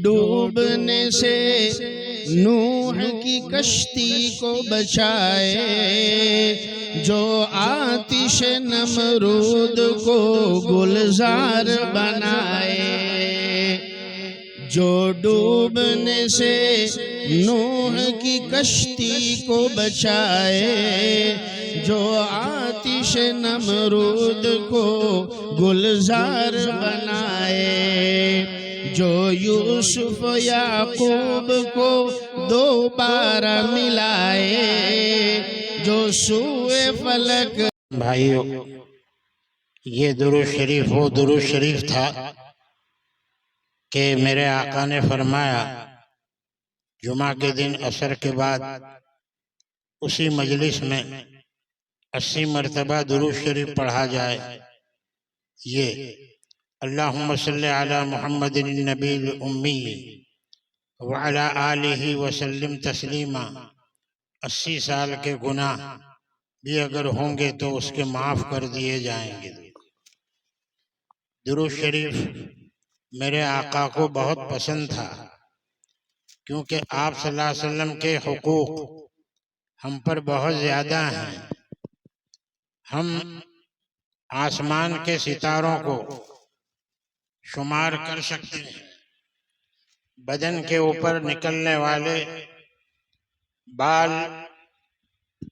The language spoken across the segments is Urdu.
ڈوبنے سے نوح کی کشتی کو بچائے، جو آتش نمرود کو گلزار بنائے، جو ڈوبنے سے نوح کی کشتی کو بچائے، جو آتش نمرود کو گلزار بنائے، جو یوسف یعقوب کو دوبارہ ملائے، جو سوئے فلک۔ بھائیو، یہ درود شریف وہ درود شریف تھا کہ میرے آقا نے فرمایا جمعہ کے دن عصر کے بعد اسی مجلس میں 80 مرتبہ درود شریف پڑھا جائے۔ یہ اللہم صلی علی محمد النبی الامی وعلی آلہ وسلم تسلیما، 80 سال کے گناہ بھی اگر ہوں گے تو اس کے معاف کر دیے جائیں گے۔ درود شریف میرے آقا کو بہت پسند تھا، کیونکہ آپ صلی اللہ علیہ وسلم کے حقوق ہم پر بہت زیادہ ہیں۔ ہم آسمان کے ستاروں کو شمار کر سکتے ہیں، بدن کے اوپر نکلنے والے بال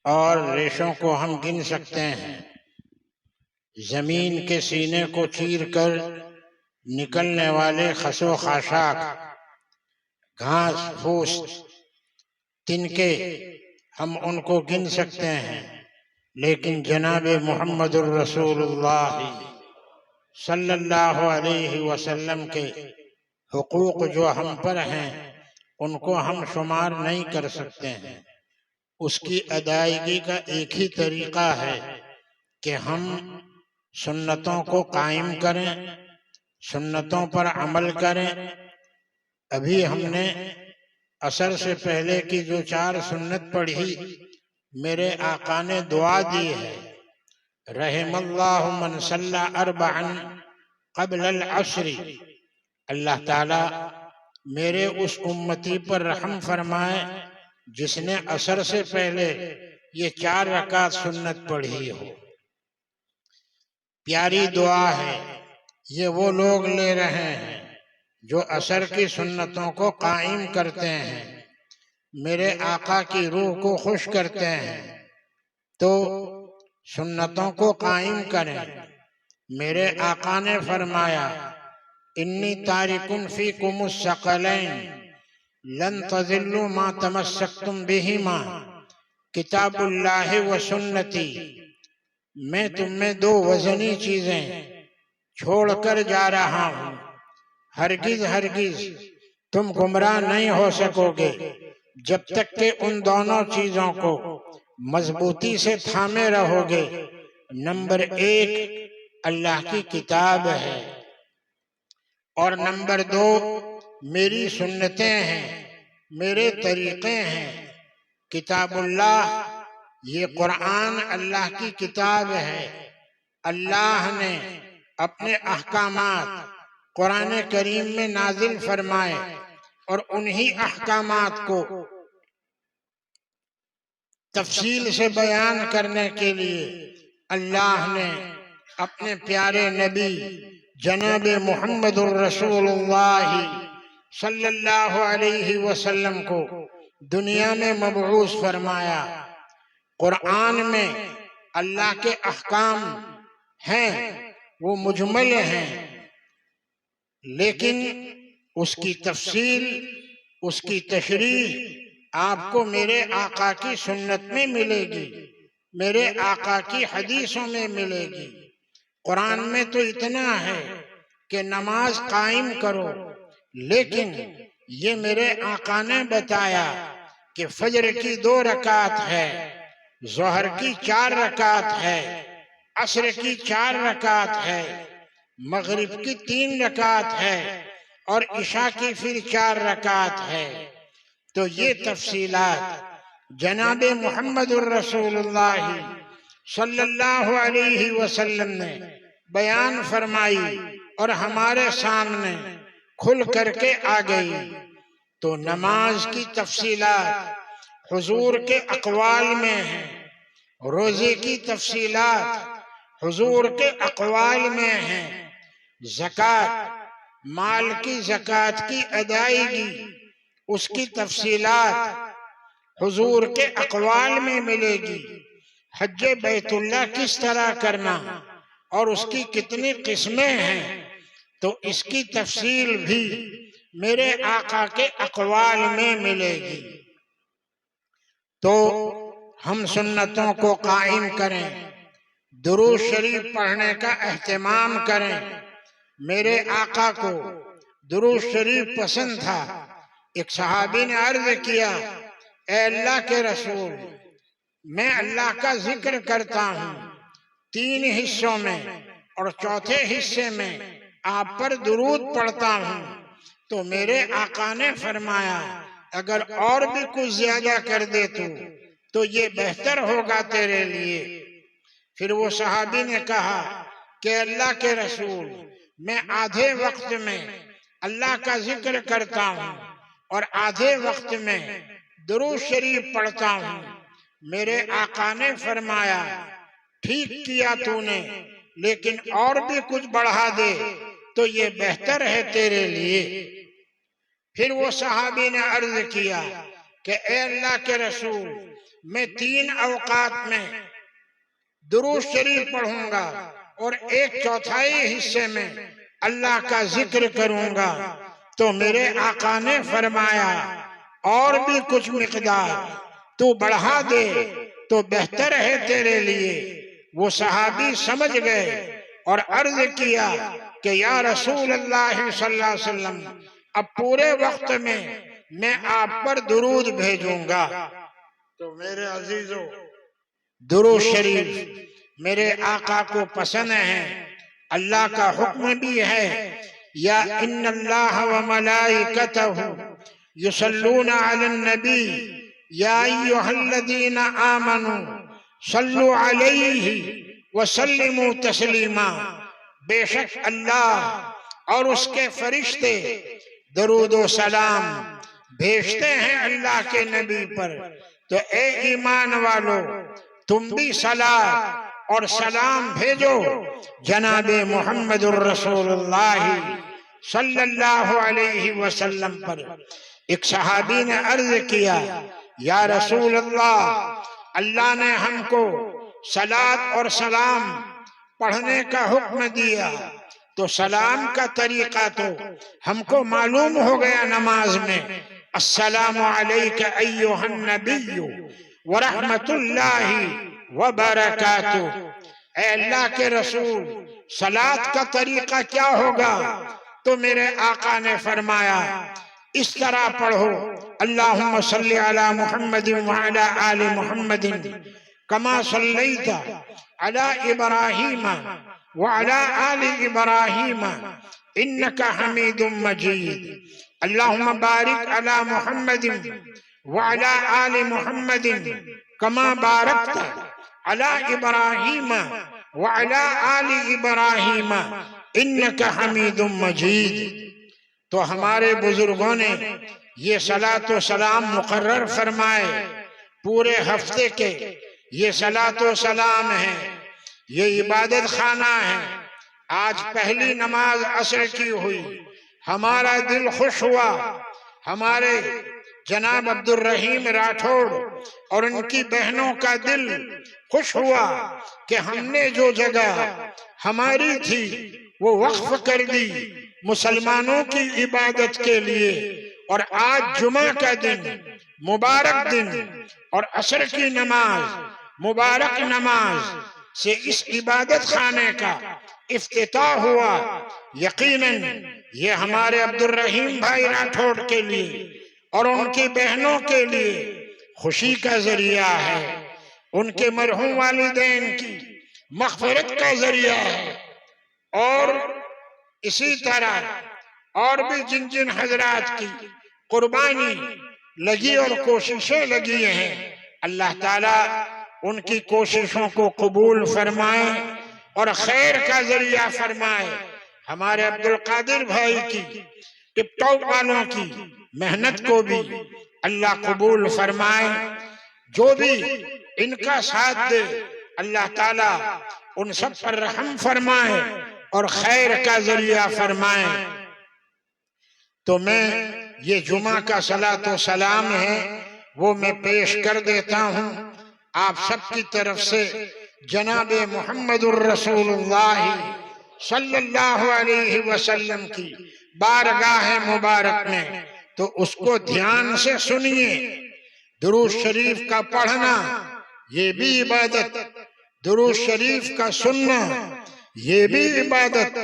اور ریشوں کو ہم گن سکتے ہیں، زمین کے سینے کو چیر کر نکلنے والے خس و خاشاک، گھاس پھوس، تنکے، ہم ان کو گن سکتے ہیں، لیکن جناب محمد الرسول اللہ صلی اللہ علیہ وسلم کے حقوق جو ہم پر ہیں ان کو ہم شمار نہیں کر سکتے ہیں۔ اس کی ادائیگی کا ایک ہی طریقہ ہے کہ ہم سنتوں کو قائم کریں، سنتوں پر عمل کریں۔ ابھی ہم نے عصر سے پہلے کی جو 4 سنت پڑھی، میرے آقا نے دعا دی ہے، رحم اللہ من صلی 4 قبل العصر، اللہ تعالی میرے اس امتی پر رحم فرمائے جس نے عصر سے پہلے یہ 4 رکعت سنت پڑھی ہو۔ پیاری دعا ہے، یہ وہ لوگ لے رہے ہیں جو عصر کی سنتوں کو قائم کرتے ہیں، میرے آقا کی روح کو خوش کرتے ہیں، تو سنتوں کو قائم کریں۔ میرے آقا نے فرمایا انی تارکن فیکم الثقلین لن تضلوا ما تمسکتم بہما، کتاب اللہ و سنتی، میں تم میں 2 وزنی چیزیں چھوڑ کر جا رہا ہوں، ہرگز ہرگز تم گمراہ نہیں ہو سکو گے جب تک کہ ان دونوں چیزوں کو مضبوطی سے تھامے رہو گے۔ نمبر 1 اللہ کی کتاب ہے، اور نمبر 2 میری سنتیں ہیں، میرے طریقے ہیں۔ کتاب اللہ، یہ قرآن اللہ کی کتاب ہے، اللہ نے اپنے احکامات قرآن کریم میں نازل فرمائے، اور انہی احکامات کو تفصیل سے بیان کرنے کے لیے اللہ نے اپنے پیارے نبی جناب محمد الرسول اللہ صلی اللہ علیہ وسلم کو دنیا میں مبعوث فرمایا۔ قرآن میں اللہ کے احکام ہیں، وہ مجمل ہیں، لیکن اس کی تفصیل، اس کی تشریح آپ کو میرے آقا کی سنت میں ملے گی، میرے آقا کی حدیثوں میں ملے گی۔ قرآن میں تو اتنا ہے کہ نماز قائم کرو، لیکن یہ میرے آقا نے بتایا کہ فجر کی 2 رکعت ہے، ظہر کی 4 رکعت ہے، عصر کی 4 رکعت ہے، مغرب کی 3 رکعت ہے، اور عشاء کی پھر 4 رکعت ہے۔ تو یہ تفصیلات جناب محمد الرسول اللہ صلی اللہ علیہ وسلم نے بیان فرمائی اور ہمارے سامنے کھل کر کے آ گئی۔ تو نماز کی تفصیلات حضور کے اقوال میں ہیں، روزے کی تفصیلات حضور کے اقوال میں ہیں، زکوٰۃ مال کی زکوٰۃ کی ادائیگی اس کی تفصیلات حضور کے اقوال میں ملے گی۔ حج بیت اللہ کس طرح کرنا اور اس کی کتنی قسمیں ہیں، تو اس کی تفصیل بھی میرے آقا کے اقوال میں ملے گی۔ تو ہم سنتوں کو قائم کریں، درود شریف پڑھنے کا اہتمام کریں۔ میرے آقا کو درود شریف پسند تھا۔ ایک صحابی نے عرض کیا، اے اللہ کے رسول، میں اللہ کا ذکر کرتا ہوں 3 حصوں میں اور چوتھے حصے میں آپ پر درود پڑھتا ہوں۔ تو میرے آقا نے فرمایا، اگر اور بھی کچھ زیادہ کر دے تو یہ بہتر ہوگا تیرے لیے۔ پھر وہ صحابی نے کہا کہ اللہ کے رسول، میں آدھے وقت میں اللہ کا ذکر کرتا ہوں اور آدھے وقت میں درود شریف پڑھتا ہوں۔ میرے آقا نے فرمایا، ٹھیک کیا تو نے، لیکن اور بھی کچھ بڑھا دے تو یہ بہتر ہے تیرے لیے۔ پھر وہ صحابی نے عرض کیا کہ اے اللہ کے رسول، میں 3 اوقات میں درود شریف پڑھوں گا اور 1/4 حصے میں اللہ کا ذکر کروں گا۔ تو میرے آقا نے فرمایا، اور بھی کچھ مقدار تو بڑھا دے تو بہتر ہے تیرے لیے۔ وہ صحابی سمجھ گئے اور عرض کیا کہ یا رسول اللہ صلی اللہ علیہ وسلم، اب پورے وقت میں آپ پر درود بھیجوں گا۔ تو میرے عزیزو، درود شریف میرے آقا کو پسند ہے، اللہ کا حکم بھی ہے، یا ان اللہ وملائکتہ یصلون علی النبی یا ایھا الذین آمنوا صلوا علیہ وسلموا تسلیما۔ بے شک اللہ اور اس کے فرشتے درود و سلام بھیجتے ہیں اللہ کے نبی پر۔ تو اے ایمان والو، تم بھی صلاۃ اور سلام بھیجو جناب محمد الرسول اللہ صلی اللہ علیہ وسلم پر۔ ایک صحابی نے عرض کیا، یا رسول اللہ، اللہ نے ہم کو صلاۃ اور سلام پڑھنے کا حکم دیا، تو سلام کا طریقہ تو ہم کو معلوم ہو گیا نماز میں، السلام علیک ایھا النبی ورحمۃ اللہ وبرکاتہ۔ اے اللہ کے رسول، صلاۃ کا طریقہ کیا ہوگا؟ تو میرے آقا نے فرمایا، اس طرح پڑھو، اللہم صلی علی محمد وعلی آل محمد کما صلیت علی ابراہیم وعلی آل ابراہیم انک حمید مجید۔ اللہم بارک علی محمد وعلی آل محمد کما بارکت علی ابراہیم وعلی آل ابراہیم انک حمید مجید۔ تو ہمارے بزرگوں نے یہ صلاۃ و سلام مقرر فرمائے، پورے ہفتے کے یہ صلاۃ و سلام ہے، یہ عبادت خانہ ہے۔ آج پہلی نماز عصر کی ہوئی، ہمارا دل خوش ہوا، ہمارے جناب عبد الرحیم راٹھوڑ اور ان کی بہنوں کا دل خوش ہوا کہ ہم نے جو جگہ ہماری تھی وہ وقف کر دی مسلمانوں کی عبادت کے لیے، اور آج جمعہ کا دن، مبارک دن، اور عصر کی نماز، مبارک نماز سے اس عبادت خانے کا افتتاح ہوا۔ یقیناً یہ ہمارے عبد الرحیم بھائی راٹھوڑ کے لیے اور ان کی بہنوں کے لیے خوشی کا ذریعہ ہے، ان کے مرحوم والدین کی مغفرت کا ذریعہ ہے، اور اسی طرح اور بھی جن جن حضرات کی قربانی لگی اور کوششیں لگی ہیں، اللہ تعالیٰ ان کی کوششوں کو قبول فرمائے اور خیر کا ذریعہ فرمائے۔ ہمارے عبد القادر بھائی کی ٹپ ٹاپ والوں کی محنت کو بھی اللہ قبول فرمائے، جو بھی ان کا ساتھ دے اللہ تعالیٰ ان سب پر رحم فرمائے اور خیر کا ذریعہ فرمائے۔ تو میں یہ جمعہ کا صلاۃ و سلام ہے وہ میں پیش کر دیتا ہوں آپ سب کی طرف سے جناب محمد الرسول اللہ صلی اللہ علیہ وسلم کی بارگاہ مبارک میں، تو اس کو دھیان سے سنیے۔ درود شریف کا پڑھنا یہ بھی عبادت، درود شریف کا سننا یہ بھی عبادت۔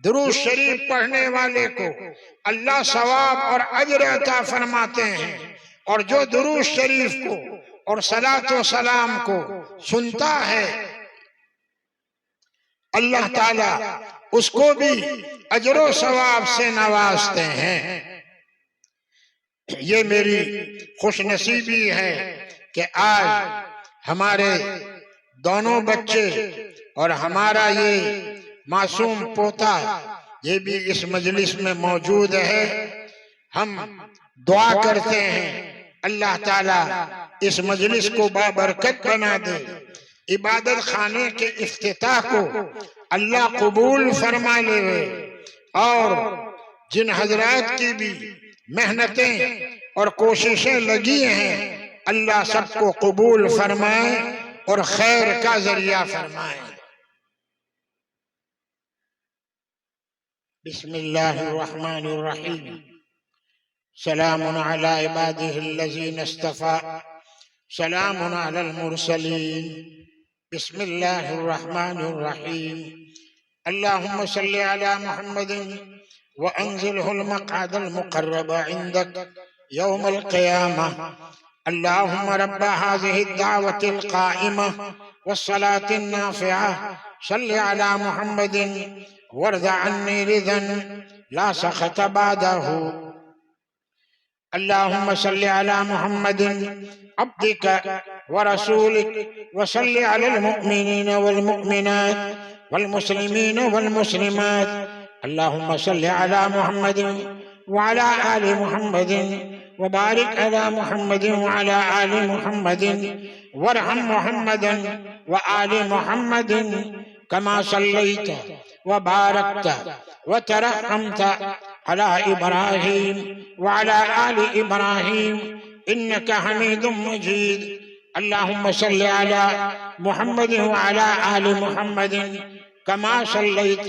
درود شریف پڑھنے والے کو اللہ ثواب اور اجر عطا فرماتے ہیں، اور جو درود شریف کو اور صلاۃ و سلام کو سنتا ہے اللہ تعالیٰ اس کو بھی اجر و ثواب سے نوازتے ہیں۔ یہ میری خوش نصیبی ہے کہ آج ہمارے دونوں بچے اور ہمارا یہ معصوم پوتا یہ بھی اس مجلس میں موجود ہے۔ ہم دعا کرتے ہیں اللہ تعالیٰ اس مجلس کو بابرکت بنا دے، عبادت خانے کے افتتاح کو اللہ قبول فرما لے، اور جن حضرات کی بھی محنتیں اور کوششیں لگی ہیں اللہ سب کو قبول فرمائے اور خیر کا ذریعہ فرمائے۔ بسم اللہ الرحمن الرحیم، سلام علی عباده الذین اصطفى، سلام علی المرسلین، بسم اللہ الرحمن الرحیم۔ اللہم صلی علی محمد وانزلہ المقعد المقرب عندک یوم القیامہ۔ اللہم رب هذه الدعوة القائمة والصلاة النافعة صل على محمد وارض عني رضا لا سخط بعده۔ اللہم صل على محمد عبدك ورسولك وصل على المؤمنين والمؤمنات والمسلمين والمسلمات۔ اللہم صل على محمد وعلى آل محمد وبارك على محمد وعلى آل محمد وارحم محمدا وآل محمد كما صليت وباركت وترحمت على إبراهيم وعلى آل إبراهيم إنك حميد مجيد۔ اللهم صل على محمد وعلى آل محمد كما صليت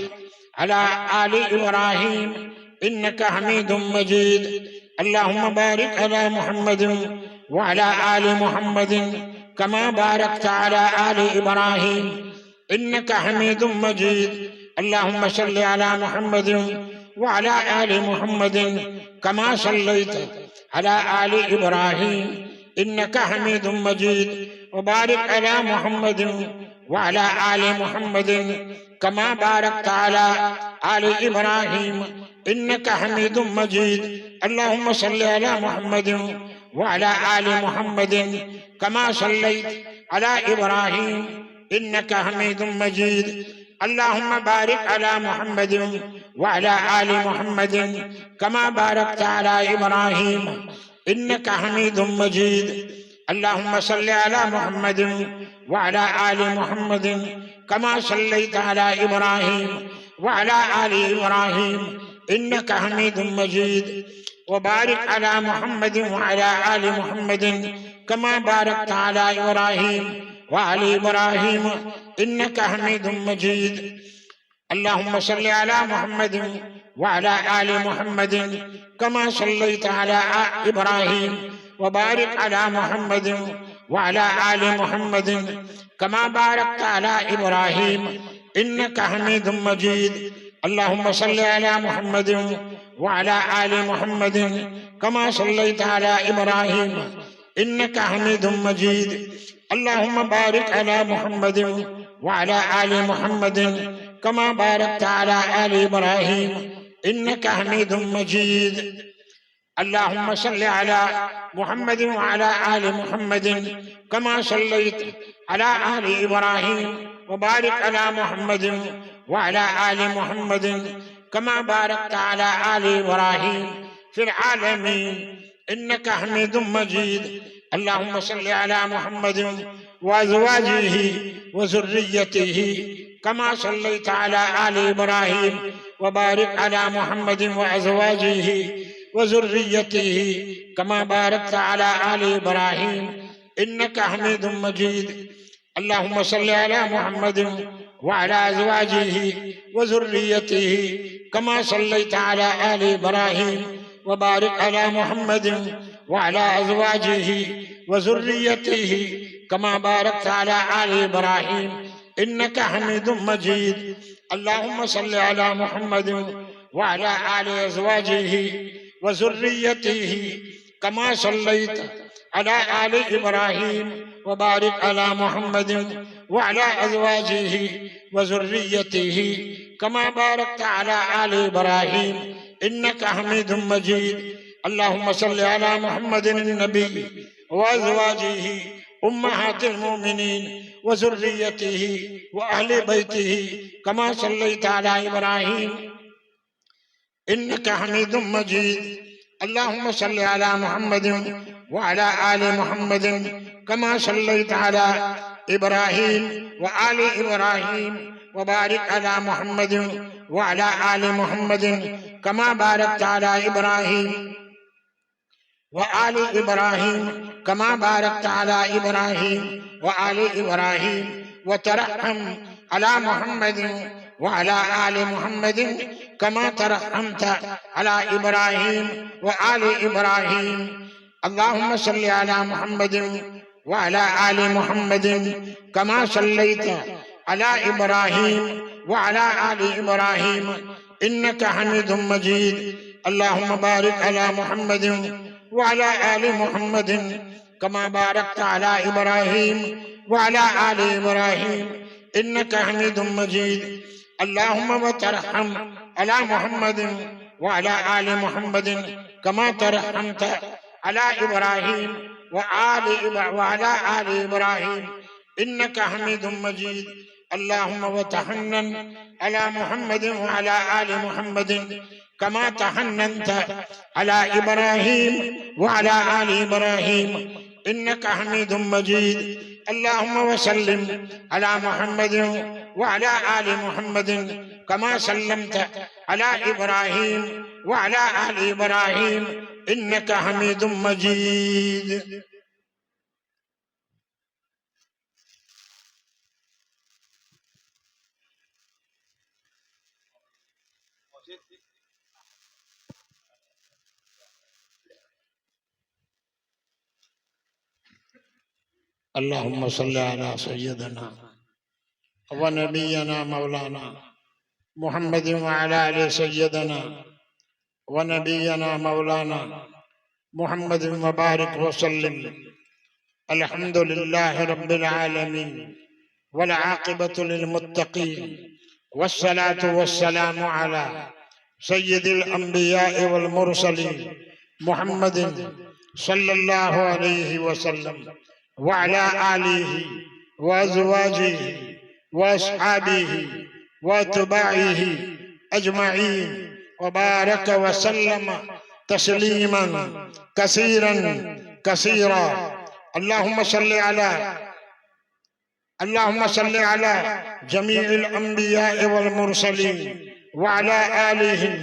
على آل إبراهيم إنك حميد مجيد۔ اللهم بارك على محمد وعلى آل محمد كما باركت على آل إبراهيم إنك حميد مجيد۔ اللهم صل على محمد وعلى آل محمد كما صليت على آل إبراهيم إنك حميد مجيد، وبارك على محمد وعلى آل محمد كما باركت على آل إبراهيم إنك حميد مجيد۔ اللهم صل على محمد وعلى آل محمد كما صليت على إبراهيم إنك حميد مجيد۔ اللهم بارك على محمد وعلى آل محمد كما باركت على إبراهيم إنك حميد مجيد۔ اللهم صل على محمد وعلى آل محمد كما صليت على إبراهيم وعلى آل إبراهيم إنك حميد مجيد، وبارك على محمد وعلى آل محمد كما باركت على إبراهيم وآل إبراهيم إنك حميد مجيد۔ اللهم صل على محمد وعلى آل محمد كما صليت على إبراهيم وبارك على محمد وعلى آل محمد كما باركت على إبراهيم إنك حميد مجيد۔ اللهم صل على محمد وعلى آل محمد كما صليت على إبراهيم إنك حميد مجيد۔ اللهم بارك على محمد وعلى آل محمد كما باركت على آل إبراهيم إنك حميد مجيد۔ اللهم صل على محمد وعلى آل محمد كما صليت على آل إبراهيم وبارك على محمد وعلى آل محمد كما باركت على آل إبراهيم في العالمين إنك حميد مجيد. اللهم صل على محمد وأزواجه وذريته كما صليت على آل إبراهيم وبارك على محمد وأزواجه وذريته كما باركت على آل إبراهيم إنك حميد مجيد. اللهم صل على محمد وعلى أزواجه وذريته كما صليت على آل إبراهيم وبارك على محمد وعلى أزواجه وذريته كما باركت على آل إبراهيم إنك حميد مجيد. اللهم صل على محمد وعلى آل أزواجه وذريته كما صليت على آل إبراهيم وبارك على محمد وعلى أزواجه وذريته كما باركت على آل إبراهيم إنك حميد مجيد. اللهم صل على محمد النبي وأزواجه أمهات المؤمنين وذريته وأهل بيته كما صليت على إبراهيم إنك حميد مجيد. اللهم صل على محمد وعلى آل محمد كما صليت على إبراهيم وآل إبراهيم وبارك على محمد وعلى آل محمد كما باركت على إبراهيم وآل إبراهيم كما باركت على إبراهيم وآل إبراهيم وترحم على محمد وعلى آل محمد كما ترحمت على إبراهيم وآل إبراهيم. اللهم صل على محمد وعلى آل محمد كما صليت على إبراهيم وعلى آل إبراهيم إنك حميد مجيد. اللهم بارك على محمد وعلى آل محمد كما باركت على إبراهيم وعلى آل إبراهيم إنك حميد مجيد. اللهم وترحم على محمد وعلى آل محمد كما ترحمت على إبراهيم وعلى آل إبراهيم إنك حميد مجيد. اللهم وتحنن على محمد وعلى آل محمد كما تحننت على إبراهيم وعلى آل إبراهيم إنك حميد مجيد. اللهم وسلم على محمد وعلى آل محمد كما سلمت على إبراهيم وعلى آل إبراهيم إنك حميد مجيد. اللهم صل على سيدنا ونبينا مولانا محمد وعلى آل سيدنا ونبينا مولانا محمد وبارك وسلم. الحمد لله رب العالمين والعاقبة للمتقين والصلاة والسلام على سيد الأنبياء والمرسلين محمد صلى الله عليه وسلم وعلى آله وأزواجه وأصحابه وأتباعه أجمعين وبارك وسلم تسليما كثيرا كثيرا. اللهم صل على جميع الأنبياء والمرسلين وعلى آلهم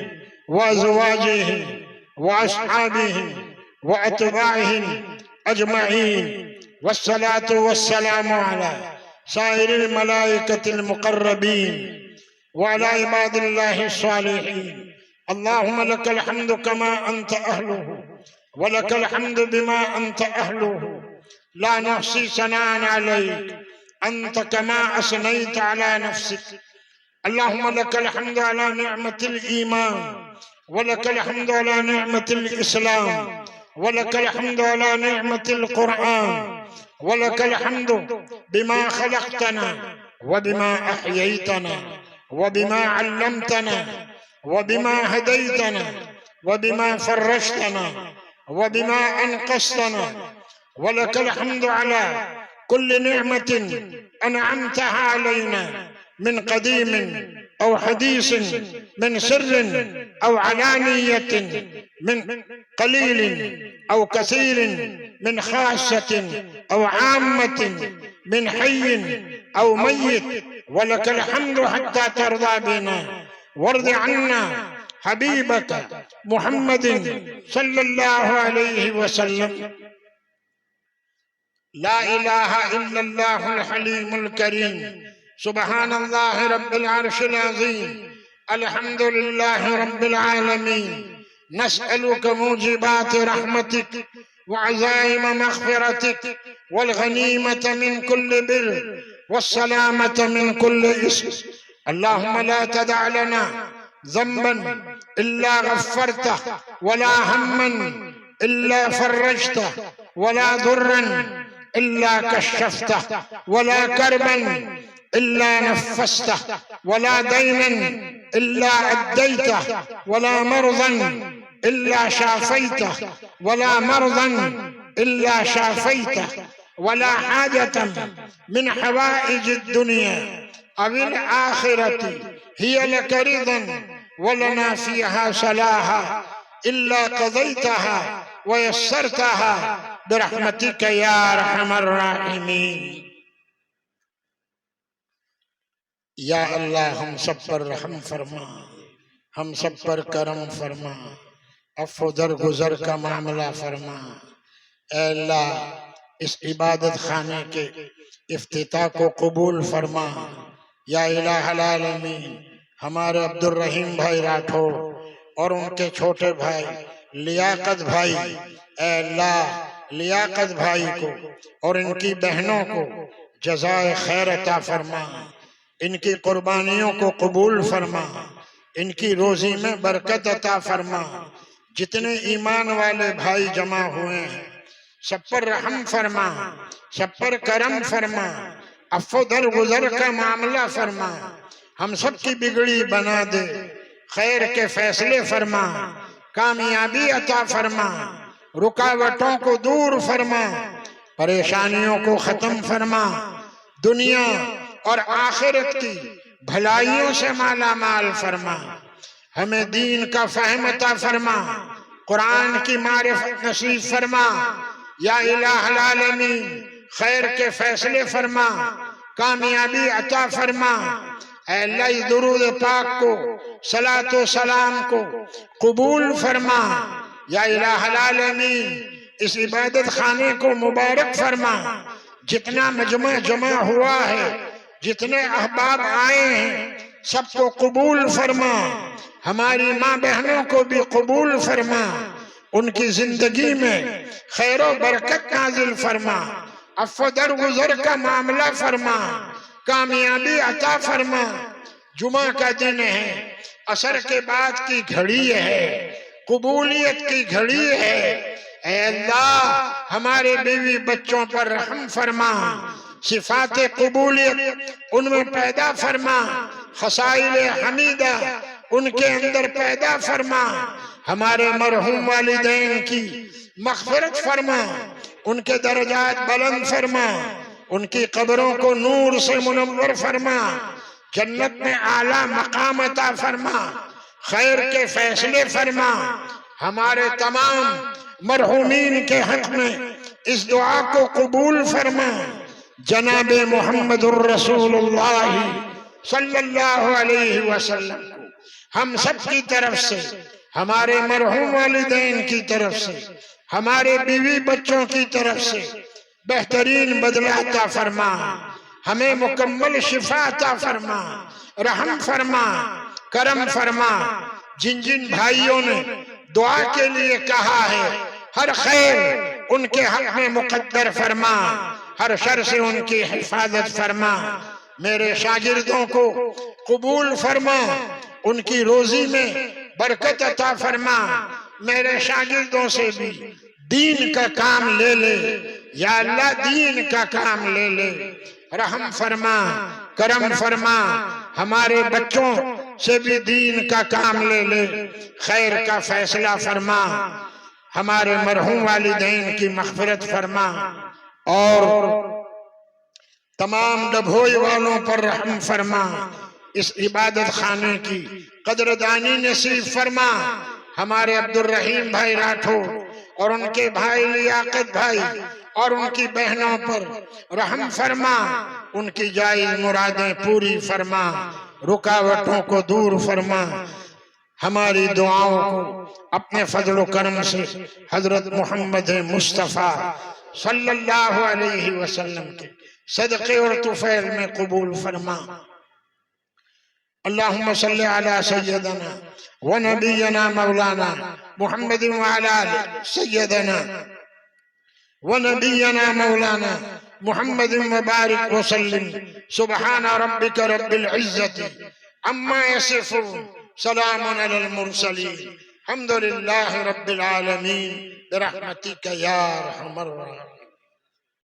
وأزواجهم وأصحابهم وأتباعهم أجمعين والصلاة والسلام على سائر الملائكة المقربين وعلى عباد الله الصالحين. اللهم لك الحمد كما أنت أهله ولك الحمد بما أنت أهله لا نحصي ثناء عليك أنت كما أثنيت على نفسك. اللهم لك الحمد على نعمة الإيمان ولك الحمد على نعمة الإسلام ولك الحمد على نعمة القرآن ولك الحمد بما خلقتنا وبما أحييتنا وبما علمتنا وبما هديتنا وبما فرجتنا وبما أنقذتنا. ولك الحمد على كل نعمة أنعمتها علينا من قديم أو حديث من سر أو علانية من قليل أو كثير من خاصة أو عامة من حي أو ميت ولك الحمد حتى ترضى بنا وارض عنا حبيبك محمد صلى الله عليه وسلم. لا إله إلا الله الحليم الكريم سبحان الله رب العرش العظيم الحمد لله رب العالمين. نسألك موجبات رحمتك وعزائم مغفرتك والغنيمة من كل بر والسلامة من كل إثم. اللهم لا تدع لنا ذنبا إلا غفرته ولا هما إلا فرجته ولا ضرا إلا كشفته ولا كربا إلا نفسته ولا دينا إلا أديته ولا مرضا إلا شافيته ولا مرضا إلا شافيته ولا حاجة من حوائج الدنيا أو الآخرة هي لك رضا ولنا فيها صلاحا إلا قضيتها ويسرتها برحمتك يا أرحم الراحمين. یا اللہ ہم سب پر رحم فرما، ہم سب پر کرم فرما، عفو درگزر کا معاملہ فرما. اے اللہ اس عبادت خانے کے افتتاح کو قبول فرما. یا الہ العالمین ہمارے عبد الرحیم بھائی راٹھوڑ اور ان کے چھوٹے بھائی لیاقت بھائی، اے اللہ لیاقت بھائی کو اور ان کی بہنوں کو جزائے خیر عطا فرما، ان کی قربانیوں کو قبول فرما، ان کی روزی میں برکت عطا فرما. جتنے ایمان والے بھائی جمع ہوئے ہیں سب پر رحم فرما، سب پر کرم فرما، عفو درگزر کا معاملہ فرما، ہم سب کی بگڑی بنا دے، خیر کے فیصلے فرما، کامیابی عطا فرما، رکاوٹوں کو دور فرما، پریشانیوں کو ختم فرما، دنیا اور آخرت کی بھلائیوں سے مالا مال فرما. ہمیں دین کا فہم عطا فرما، قرآن کی معرفت نصیب فرما. یا الہ العالمین خیر کے فیصلے فرما، کامیابی عطا فرما. اے اللہ اس درود پاک کو صلاۃ و سلام کو قبول فرما. یا الہ العالمین اس عبادت خانے کو مبارک فرما. جتنا مجمع جمع ہوا ہے، جتنے احباب آئے ہیں سب کو قبول فرما. ہماری ماں بہنوں کو بھی قبول فرما، ان کی زندگی میں خیر و برکت نازل فرما، عفو درگزر کا معاملہ فرما، کامیابی عطا فرما. جمعہ کا دن ہے، عصر کے بعد کی گھڑی ہے، قبولیت کی گھڑی ہے. اے اللہ ہمارے بیوی بچوں پر رحم فرما، صفات قبولیت ان میں پیدا فرما، خصائل حمیدہ ان کے اندر پیدا فرما. ہمارے مرحوم والدین کی مغفرت فرما، ان کے درجات بلند فرما، ان کی قبروں کو نور سے منور فرما، جنت میں اعلیٰ مقام عطا فرما، خیر کے فیصلے فرما. ہمارے تمام مرحومین کے حق میں اس دعا کو قبول فرما. جناب محمد الرسول اللہ صلی اللہ علیہ وسلم کو ہم سب کی طرف سے، ہمارے مرحوم والدین کی طرف سے، ہمارے بیوی بچوں کی طرف سے بہترین بدلہ عطا فرما. ہمیں مکمل شفا عطا فرما، رحم فرما، کرم فرما. جن جن بھائیوں نے دعا کے لیے کہا ہے ہر خیر ان کے حق میں مقدر فرما، ہر شر سے ان کی حفاظت فرما. میرے شاگردوں کو قبول فرما، ان کی روزی میں برکت عطا فرما. میرے شاگردوں سے بھی دین کا کام لے لے، یا اللہ دین کا کام لے لے. رحم فرما، کرم فرما. ہمارے بچوں سے بھی دین کا کام لے لے، خیر کا فیصلہ فرما. ہمارے مرحوم والدین کی مغفرت فرما اور تمام ڈبھوئی والوں پر رحم فرما. اس عبادت خانے کی قدردانی نصیب فرما. ہمارے عبدالرحیم بھائی راٹھور اور ان کے بھائی لیاقت بھائی اور ان کی بہنوں پر رحم فرما. ان کی جائز مرادیں پوری فرما، رکاوٹوں کو دور فرما. ہماری دعاؤں کو اپنے فضل و کرم سے حضرت محمد مصطفیٰ صلی اللہ علیہ وسلم کے صدقے اور طفیل میں قبول فرما. اللہم صلی علی سیدنا و نبینا مولانا محمد وعلی آل سیدنا و نبینا مولانا محمد مبارک وسلم. سبحان ربک رب العزت عما یصفون، سلام علی المرسلین، الحمد للہ رب العالمین، برحمتک یا ارحم الراحمین.